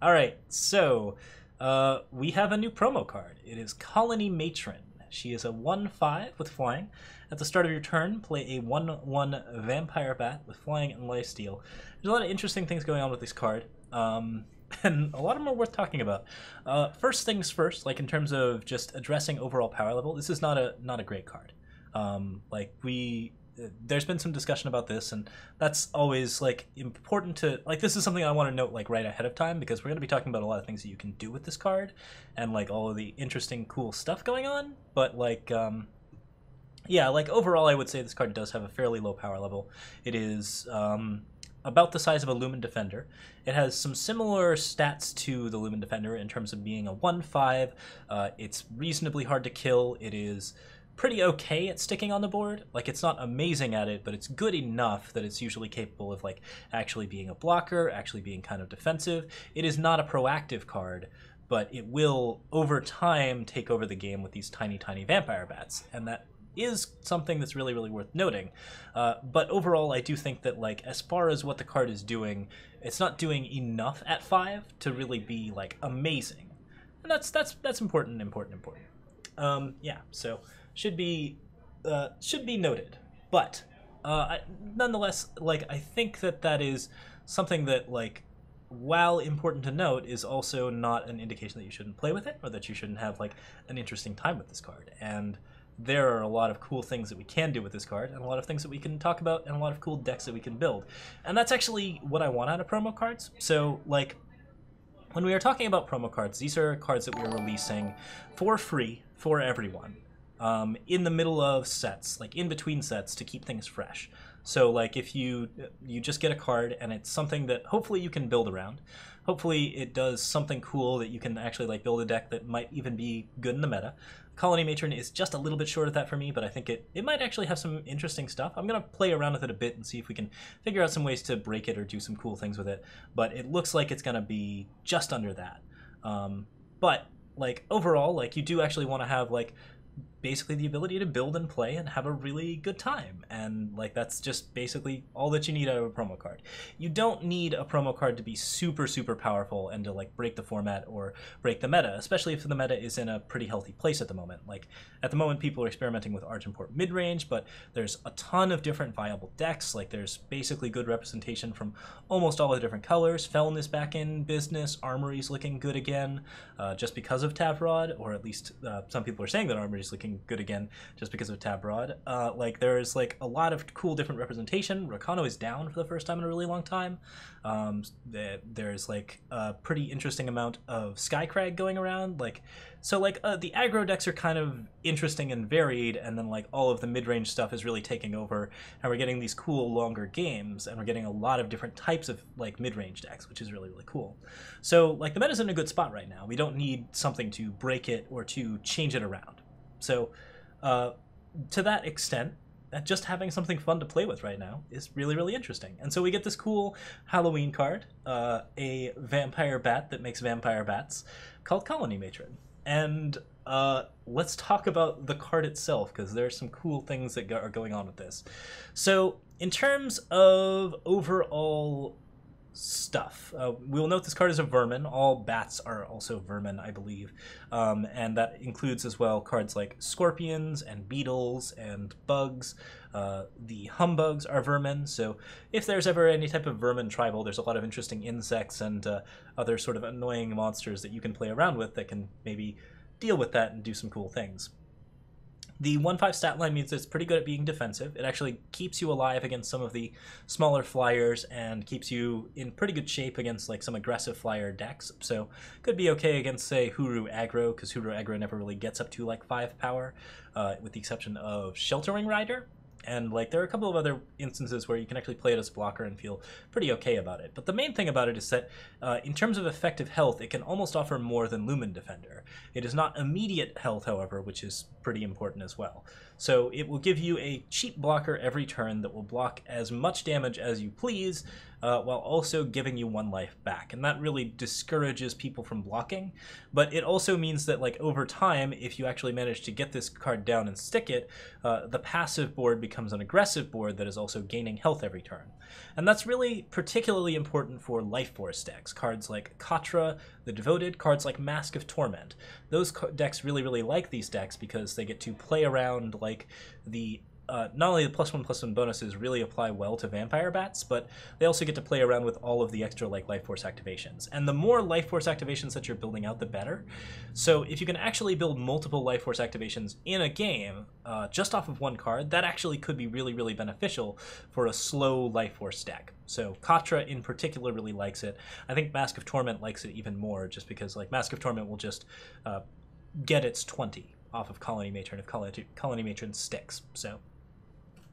Alright, so we have a new promo card. It is Colony Matron. She is a 1/5 with flying. At the start of your turn, play a 1/1 Vampire Bat with flying and lifesteal. There's a lot of interesting things going on with this card, and a lot of them are worth talking about. First things first, like in terms of just addressing overall power level, this is not a great card. There's been some discussion about this, and that's always like important to like. This is something I want to note like right ahead of time because we're going to be talking about a lot of things that you can do with this card, and like all of the interesting, cool stuff going on. But yeah, like overall, I would say this card does have a fairly low power level. It is about the size of a Lumen Defender. It has some similar stats to the Lumen Defender in terms of being a 1/5. It's reasonably hard to kill. It is pretty okay at sticking on the board. Like, it's not amazing at it, but it's good enough that it's usually capable of like actually being a blocker, actually being kind of defensive. It is not a proactive card, but it will over time take over the game with these tiny vampire bats, and that is something that's really worth noting. But overall, I do think that like as far as what the card is doing, it's not doing enough at 5 to really be like amazing, and that's important. Yeah, so should be noted. But nonetheless, like I think that is something that like, while important to note, is also not an indication that you shouldn't play with it or that you shouldn't have like an interesting time with this card. And there are a lot of cool things that we can do with this card, and a lot of things that we can talk about, and a lot of cool decks that we can build. And that's actually what I want out of promo cards. So like, when we are talking about promo cards, these are cards that we are releasing for free for everyone in the middle of sets, like in between sets, to keep things fresh. So like if you just get a card and it's something that hopefully you can build around. Hopefully it does something cool that you can actually like build a deck that might even be good in the meta. Colony Matron is just a little bit short of that for me, but I think it might actually have some interesting stuff. I'm going to play around with it a bit and see if we can figure out some ways to break it or do some cool things with it. But it looks like it's going to be just under that. But like overall, like you do actually want to have like basically the ability to build and play and have a really good time, and like that's just basically all that you need out of a promo card. You don't need a promo card to be super powerful and to like break the format or break the meta, especially if the meta is in a pretty healthy place at the moment. Like at the moment people are experimenting with Argenport mid-range, but there's a ton of different viable decks. Like there's basically good representation from almost all the different colors. Feln is back in business. Armory's looking good again, just because of Tavrod, or at least some people are saying that Armory's looking good again just because of Tavrod. Like there's like a lot of cool different representation. Rakano is down for the first time in a really long time. There's like a pretty interesting amount of Skycrag going around. Like so like the aggro decks are kind of interesting and varied, and then like all of the mid-range stuff is really taking over, and we're getting these cool longer games, and we're getting a lot of different types of like mid-range decks, which is really cool. So like the meta's in a good spot right now. We don't need something to break it or to change it around. So to that extent, just having something fun to play with right now is really interesting. And so we get this cool Halloween card, a vampire bat that makes vampire bats, called Colony Matron. And let's talk about the card itself, because there's some cool things that are going on with this. So in terms of overall stuff, we will note this card is a vermin. All bats are also vermin, I believe, and that includes as well cards like scorpions and beetles and bugs. The humbugs are vermin, so if there's ever any type of vermin tribal, there's a lot of interesting insects and other sort of annoying monsters that you can play around with that can maybe deal with that and do some cool things. The 1/5 stat line means it's pretty good at being defensive. It actually keeps you alive against some of the smaller flyers and keeps you in pretty good shape against like some aggressive flyer decks. So could be okay against, say, Huru aggro, because Huru aggro never really gets up to like 5 power, with the exception of Sheltering Rider. And like there are a couple of other instances where you can actually play it as a blocker and feel pretty okay about it. But the main thing about it is that in terms of effective health, it can almost offer more than Lumen Defender. It is not immediate health, however, which is pretty important as well. So it will give you a cheap blocker every turn that will block as much damage as you please, while also giving you 1 life back. And that really discourages people from blocking, but it also means that like over time, if you actually manage to get this card down and stick it, the passive board becomes an aggressive board that is also gaining health every turn. And that's really particularly important for Life Force decks. Cards like Katra, the Devoted, cards like Mask of Torment. Those decks really like these decks because they get to play around like the not only the +1/+1 bonuses really apply well to vampire bats, but they also get to play around with all of the extra like life force activations. And the more life force activations that you're building out, the better. So if you can actually build multiple life force activations in a game just off of 1 card, that actually could be really beneficial for a slow life force deck. So Katra in particular really likes it. I think Mask of Torment likes it even more, just because like Mask of Torment will just get its 20 off of Colony Matron if Colony Matron sticks. So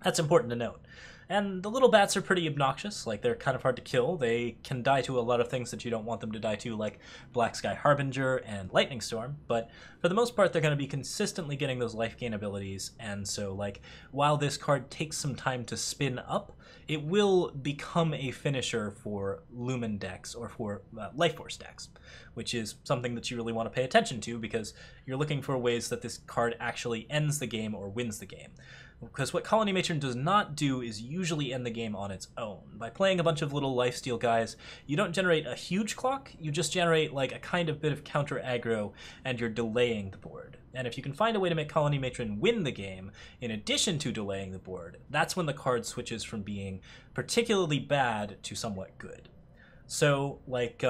that's important to note. And the little bats are pretty obnoxious, like they're kind of hard to kill. They can die to a lot of things that you don't want them to die to, like Black Sky Harbinger and Lightning Storm, but for the most part they're going to be consistently getting those life gain abilities, and so like while this card takes some time to spin up, it will become a finisher for Lumen decks or for Life Force decks, which is something that you really want to pay attention to because you're looking for ways that this card actually ends the game or wins the game. Because what Colony Matron does not do is usually end the game on its own. By playing a bunch of little lifesteal guys, you don't generate a huge clock, you just generate like a kind of bit of counter aggro, and you're delaying the board. And if you can find a way to make Colony Matron win the game, in addition to delaying the board, that's when the card switches from being particularly bad to somewhat good. So, like,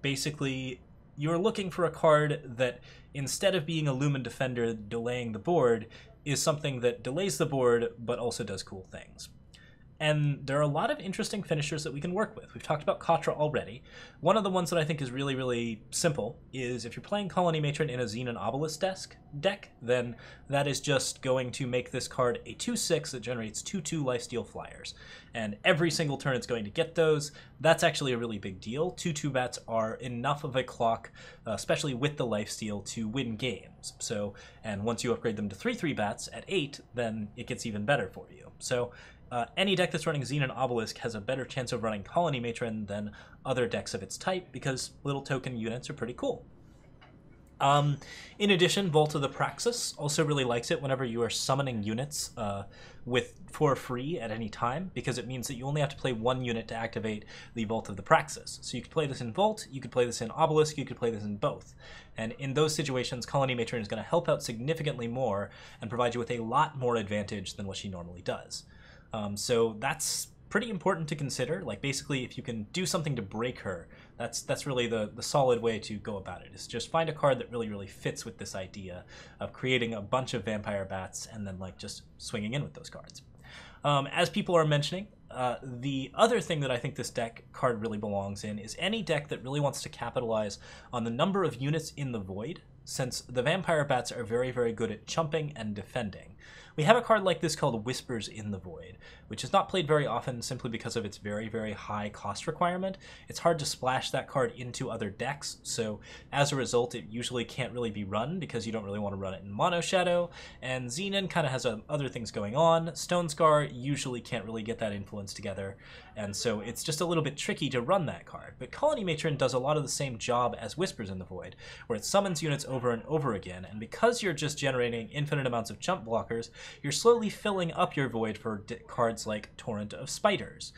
basically, you're looking for a card that, instead of being a Lumen Defender delaying the board, is something that delays the board but also does cool things. And there are a lot of interesting finishers that we can work with. We've talked about Katra already. One of the ones that I think is really simple is if you're playing Colony Matron in a Xenon Obelisk deck, then that is just going to make this card a 2/6 that generates 2/2 lifesteal flyers. And every single turn it's going to get those. That's actually a really big deal. 2/2 bats are enough of a clock, especially with the lifesteal, to win games. So, and once you upgrade them to 3/3 bats at 8, then it gets even better for you. So any deck that's running Xenon Obelisk has a better chance of running Colony Matron than other decks of its type because little token units are pretty cool. In addition, Vault of the Praxis also really likes it whenever you are summoning units for free at any time, because it means that you only have to play 1 unit to activate the Vault of the Praxis. So you could play this in Vault, you could play this in Obelisk, you could play this in both. And in those situations, Colony Matron is going to help out significantly more and provide you with a lot more advantage than what she normally does. So that's pretty important to consider. Like, basically, if you can do something to break her, that's really the solid way to go about it, is just find a card that really fits with this idea of creating a bunch of vampire bats and then like just swinging in with those cards. As people are mentioning, the other thing that I think this deck card really belongs in is any deck that really wants to capitalize on the number of units in the void, since the vampire bats are very good at chumping and defending. We have a card like this called Whispers in the Void, which is not played very often simply because of its very high cost requirement. It's hard to splash that card into other decks, so as a result it usually can't really be run because you don't really want to run it in Mono Shadow, and Xenon kind of has other things going on. Stone Scar usually can't really get that influence together, and so it's just a little bit tricky to run that card. But Colony Matron does a lot of the same job as Whispers in the Void, where it summons units over and over again, and because you're just generating infinite amounts of chump blockers, you're slowly filling up your void for cards like Torrent of Spiders.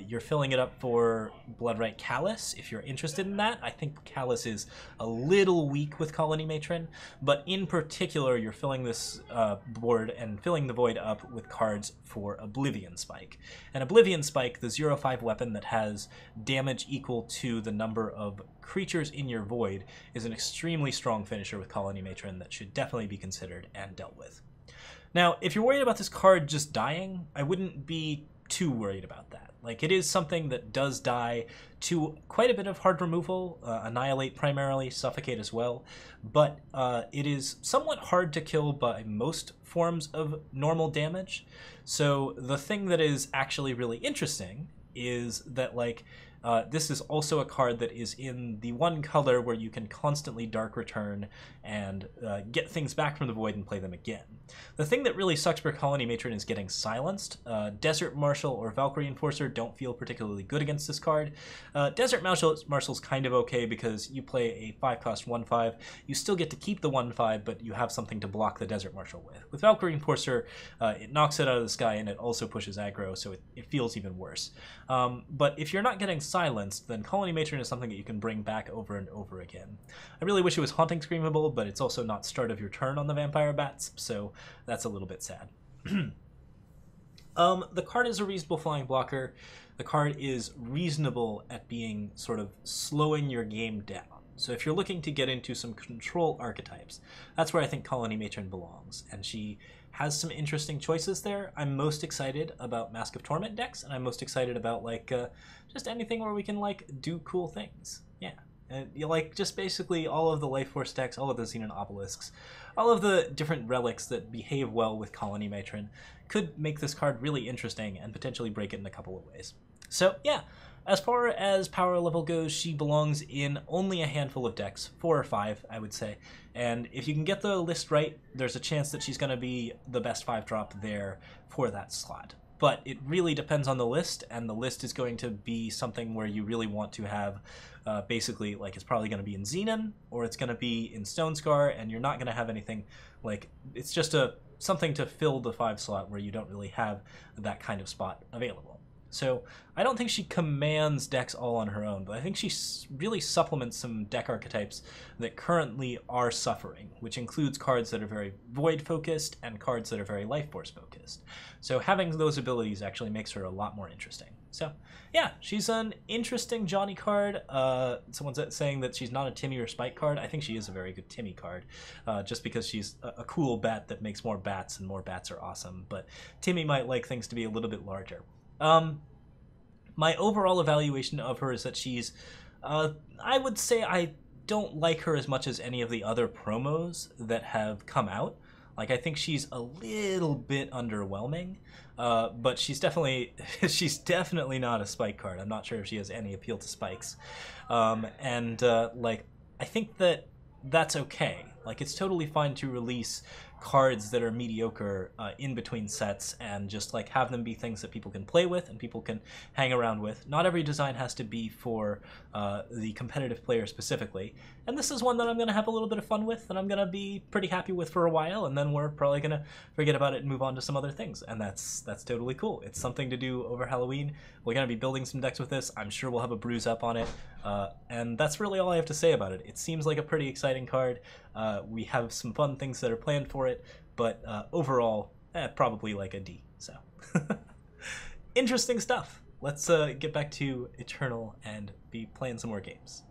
You're filling it up for Bloodright Callus, if you're interested in that. I think Callus is a little weak with Colony Matron, but in particular, you're filling this board and filling the void up with cards for Oblivion Spike. And Oblivion Spike, the 0/5 weapon that has damage equal to the number of creatures in your void, is an extremely strong finisher with Colony Matron that should definitely be considered and dealt with. Now, if you're worried about this card just dying, I wouldn't be too worried about that. Like, it is something that does die to quite a bit of hard removal, Annihilate primarily, Suffocate as well, but it is somewhat hard to kill by most forms of normal damage. So the thing that is actually really interesting is that, like, This is also a card that is in the one color where you can constantly Dark Return and get things back from the void and play them again. The thing that really sucks for Colony Matron is getting silenced. Desert Marshal or Valkyrie Enforcer don't feel particularly good against this card. Desert Marshal's kind of okay because you play a 5-cost 1/5. You still get to keep the 1/5, but you have something to block the Desert Marshal with. With Valkyrie Enforcer, it knocks it out of the sky and it also pushes aggro, so it feels even worse. But if you're not getting silenced, then Colony Matron is something that you can bring back over and over again. I really wish it was Haunting Screamable, but it's also not start of your turn on the Vampire Bats, so that's a little bit sad. The card is a reasonable flying blocker. The card is reasonable at being sort of slowing your game down. So if you're looking to get into some control archetypes, that's where I think Colony Matron belongs, and she has some interesting choices there. I'm most excited about Mask of Torment decks, and I'm most excited about like just anything where we can like do cool things. Yeah, and like just basically all of the Life Force decks, all of the Xenon Obelisks, all of the different relics that behave well with Colony Matron could make this card really interesting and potentially break it in a couple of ways. So yeah. As far as power level goes, she belongs in only a handful of decks, 4 or 5, I would say. And if you can get the list right, there's a chance that she's going to be the best 5-drop there for that slot. But it really depends on the list, and the list is going to be something where you really want to have basically, like, it's probably going to be in Xenon, or it's going to be in Stone Scar, and you're not going to have anything, like, it's just something to fill the 5 slot where you don't really have that kind of spot available. So I don't think she commands decks all on her own, but I think she really supplements some deck archetypes that currently are suffering, which includes cards that are very void-focused and cards that are very life force-focused. So having those abilities actually makes her a lot more interesting. So yeah, she's an interesting Johnny card. Someone's saying that she's not a Timmy or Spike card. I think she is a very good Timmy card, just because she's a cool bat that makes more bats, and more bats are awesome, but Timmy might like things to be a little bit larger. My overall evaluation of her is that she's, I would say I don't like her as much as any of the other promos that have come out. Like, I think she's a little bit underwhelming, but she's definitely not a Spike card. I'm not sure if she has any appeal to Spikes. Like, I think that's okay. Like, it's totally fine to release cards that are mediocre in between sets and just like have them be things that people can play with and people can hang around with. Not every design has to be for the competitive player specifically, and this is one that I'm going to have a little bit of fun with and I'm going to be pretty happy with for a while, and then we're probably going to forget about it and move on to some other things, and that's totally cool. It's something to do over Halloween. We're going to be building some decks with this. I'm sure we'll have a bruise up on it, and that's really all I have to say about it. It seems like a pretty exciting card. We have some fun things that are planned for it, but overall, probably like a D. So, interesting stuff. Let's get back to Eternal and be playing some more games.